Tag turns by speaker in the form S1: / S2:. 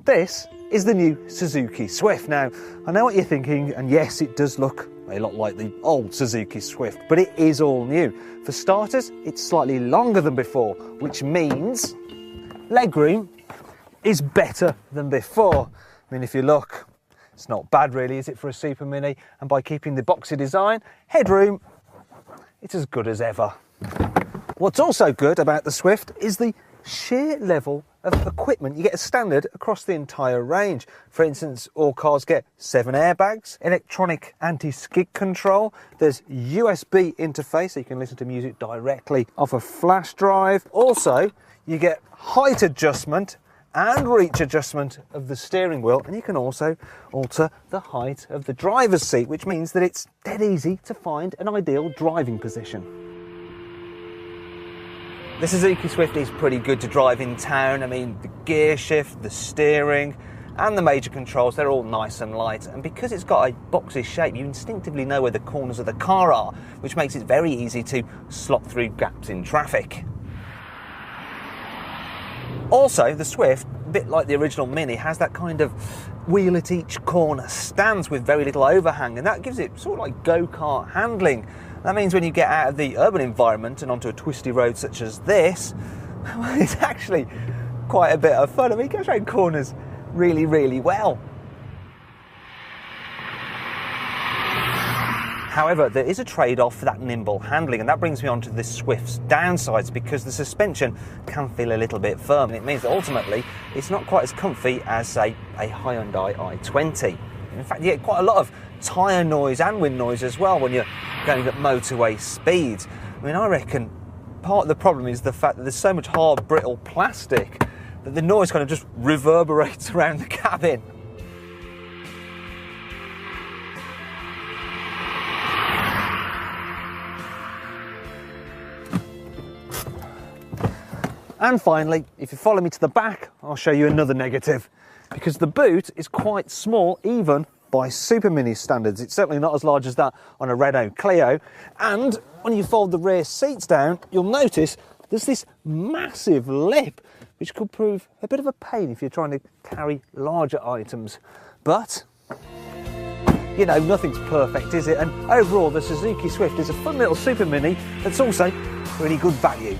S1: This is the new Suzuki Swift. Now, I know what you're thinking, and yes, it does look a lot like the old Suzuki Swift, but it is all new. For starters, it's slightly longer than before, which means legroom is better than before. I mean, if you look, it's not bad really, is it, for a Super Mini? And by keeping the boxy design, headroom, it's as good as ever. What's also good about the Swift is the sheer level of equipment you get as standard across the entire range. For instance, all cars get 7 airbags, electronic anti-skid control, there's USB interface so you can listen to music directly off a flash drive. Also, you get height adjustment and reach adjustment of the steering wheel, and you can also alter the height of the driver's seat, which means that it's dead easy to find an ideal driving position. The Suzuki Swift is pretty good to drive in town. I mean, the gear shift, the steering, and the major controls, they're all nice and light. And because it's got a boxy shape, you instinctively know where the corners of the car are, which makes it very easy to slot through gaps in traffic. Also, the Swift, a bit like the original Mini, has that kind of wheel at each corner stance with very little overhang, and that gives it sort of like go-kart handling. That means when you get out of the urban environment and onto a twisty road such as this, well, it's actually quite a bit of fun. I mean, it goes around corners really, really well. However, there is a trade-off for that nimble handling, and that brings me on to the Swift's downsides, because the suspension can feel a little bit firm, and it means that ultimately it's not quite as comfy as, say, a Hyundai i20. In fact, you get quite a lot of tyre noise and wind noise as well when you're going at motorway speeds. I mean, I reckon part of the problem is the fact that there's so much hard, brittle plastic that the noise kind of just reverberates around the cabin. And finally, if you follow me to the back, I'll show you another negative, because the boot is quite small, even by Super Mini standards. It's certainly not as large as that on a Renault Clio. And when you fold the rear seats down, you'll notice there's this massive lip, which could prove a bit of a pain if you're trying to carry larger items. But, you know, nothing's perfect, is it? And overall, the Suzuki Swift is a fun little Super Mini that's also really good value.